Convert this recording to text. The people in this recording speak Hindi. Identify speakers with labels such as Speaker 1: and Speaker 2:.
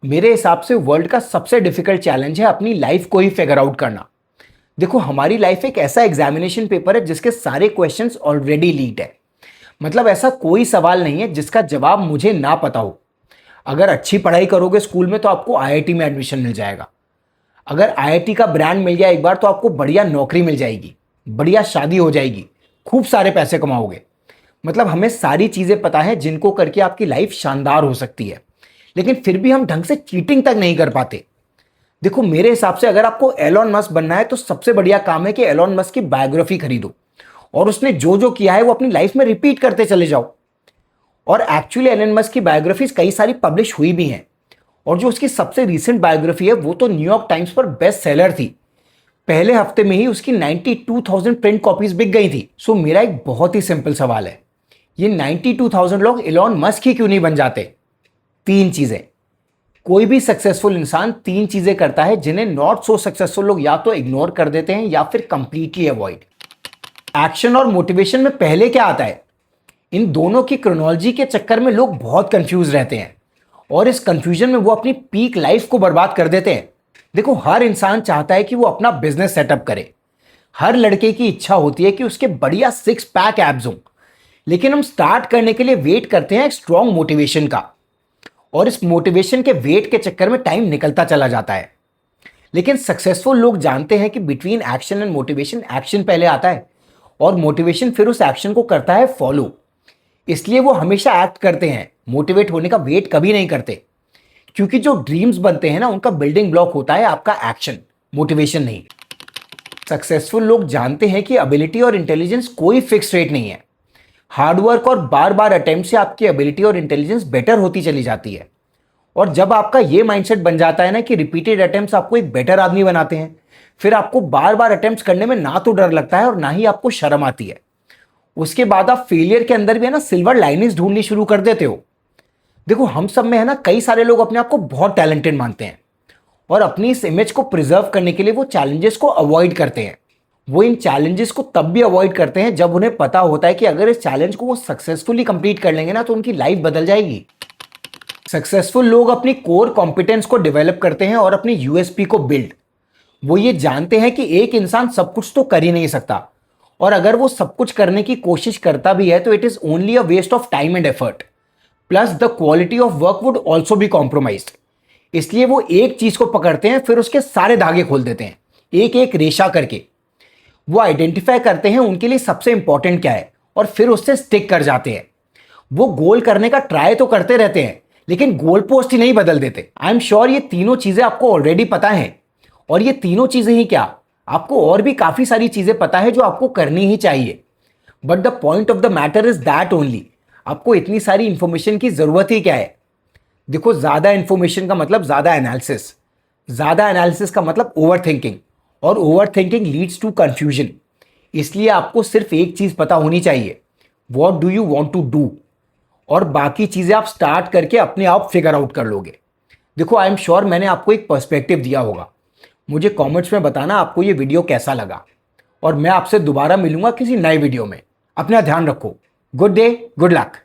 Speaker 1: मेरे हिसाब से वर्ल्ड का सबसे डिफिकल्ट चैलेंज है अपनी लाइफ को ही फिगर आउट करना। देखो, हमारी लाइफ एक ऐसा एग्जामिनेशन पेपर है जिसके सारे क्वेश्चंस ऑलरेडी लीक्ड है। मतलब ऐसा कोई सवाल नहीं है जिसका जवाब मुझे ना पता हो। अगर अच्छी पढ़ाई करोगे स्कूल में तो आपको आईआईटी में एडमिशन मिल जाएगा। अगर आईआईटी का ब्रांड मिल गया एक बार तो आपको बढ़िया नौकरी मिल जाएगी, बढ़िया शादी हो जाएगी, खूब सारे पैसे कमाओगे। मतलब हमें सारी चीजें पता है जिनको करके आपकी लाइफ शानदार हो सकती है, लेकिन फिर भी हम ढंग से चीटिंग तक नहीं कर पाते। देखो, मेरे हिसाब से अगर आपको एलोन मस्क बनना है तो सबसे बढ़िया काम है कि एलोन मस्क की बायोग्राफी खरीदो और उसने जो जो किया है वो अपनी लाइफ में रिपीट करते चले जाओ। और एक्चुअली एलन मस्क की बायोग्राफीज कई सारी पब्लिश हुई भी हैं। और जो उसकी सबसे रीसेंट बायोग्राफी है वो तो न्यूयॉर्क टाइम्स पर बेस्ट सेलर थी। पहले हफ्ते में ही उसकी 92,000 प्रिंट कॉपीज बिक गई थी। सो मेरा एक बहुत ही सिंपल सवाल है, ये 92,000 लोग एलोन मस्क ही क्यों नहीं बन जाते? तीन चीजें। कोई भी सक्सेसफुल इंसान तीन चीजें करता है जिन्हें नॉट सो सक्सेसफुल लोग या तो इग्नोर कर देते हैं या फिर कंप्लीटली अवॉइड। एक्शन और मोटिवेशन में पहले क्या आता है? इन दोनों की क्रोनोलॉजी के चक्कर में लोग बहुत कंफ्यूज रहते हैं और इस कंफ्यूजन में वो अपनी पीक लाइफ को बर्बाद कर देते हैं। देखो, हर इंसान चाहता है कि वो अपना बिजनेस सेटअप करे। हर लड़के की इच्छा होती है कि उसके बढ़िया 6 पैक एब्स हों। लेकिन हम स्टार्ट करने के लिए वेट करते हैं एक स्ट्रॉन्ग मोटिवेशन का, और इस मोटिवेशन के वेट के चक्कर में टाइम निकलता चला जाता है। लेकिन सक्सेसफुल लोग जानते हैं कि between action and motivation action पहले आता है और मोटिवेशन फिर उस एक्शन को करता है फॉलो। इसलिए वो हमेशा एक्ट करते हैं, मोटिवेट होने का वेट कभी नहीं करते। क्योंकि जो ड्रीम्स बनते हैं ना, उनका बिल्डिंग ब्लॉक होता है आपका एक्शन, मोटिवेशन नहीं। सक्सेसफुल लोग जानते हैं कि एबिलिटी और इंटेलिजेंस कोई फिक्स रेट नहीं है। हार्डवर्क और बार बार अटेम्प्ट से आपकी एबिलिटी और इंटेलिजेंस बेटर होती चली जाती है। और जब आपका ये माइंडसेट बन जाता है ना कि रिपीटेड अटेम्प्ट्स आपको एक बेटर आदमी बनाते हैं, फिर आपको बार बार अटेम्प्ट्स करने में ना तो डर लगता है और ना ही आपको शर्म आती है। उसके बाद आप फेलियर के अंदर भी है ना सिल्वर लाइनिंग्स ढूंढनी शुरू कर देते हो। देखो, हम सब में है ना कई सारे लोग अपने आप को बहुत टैलेंटेड मानते हैं और अपनी इस इमेज को प्रिजर्व करने के लिए वो चैलेंजेस को अवॉइड करते हैं। वो इन चैलेंजेस को तब भी अवॉइड करते हैं जब उन्हें पता होता है कि अगर इस चैलेंज को वो सक्सेसफुली कंप्लीट कर लेंगे ना तो उनकी लाइफ बदल जाएगी। सक्सेसफुल लोग अपनी कोर कॉम्पिटेंस को डेवलप करते हैं और अपनी यूएसपी को बिल्ड। वो ये जानते हैं कि एक इंसान सब कुछ तो कर ही नहीं सकता, और अगर वो सब कुछ करने की कोशिश करता भी है तो it is only a waste of time and effort, plus the quality of work would also be compromised. इसलिए वो एक चीज को पकड़ते हैं फिर उसके सारे धागे खोल देते हैं, एक एक रेशा करके। वो आइडेंटिफाई करते हैं उनके लिए सबसे इंपॉर्टेंट क्या है और फिर उससे स्टिक कर जाते हैं। वो गोल करने का ट्राई तो करते रहते हैं लेकिन गोल पोस्ट ही नहीं बदल देते। आई एम श्योर ये तीनों चीजें आपको ऑलरेडी पता है, और ये तीनों चीजें ही क्या, आपको और भी काफी सारी चीजें पता है जो आपको करनी ही चाहिए। But the point of the matter is that only, आपको इतनी सारी इंफॉर्मेशन की जरूरत ही क्या है? देखो, ज्यादा इंफॉर्मेशन का मतलब ज्यादा एनालिसिस, ज्यादा एनालिसिस का मतलब ओवर थिंकिंग, और over thinking leads to confusion. इसलिए आपको सिर्फ एक चीज पता होनी चाहिए, what do you want to do, और बाकी चीजें आप स्टार्ट करके अपने आप फिगर आउट कर लोगे। देखो, आई एम श्योर मैंने आपको एक पर्सपेक्टिव दिया होगा। मुझे कमेंट्स में बताना आपको ये वीडियो कैसा लगा, और मैं आपसे दोबारा मिलूंगा किसी नए वीडियो में। अपना ध्यान रखो। Good day, good luck.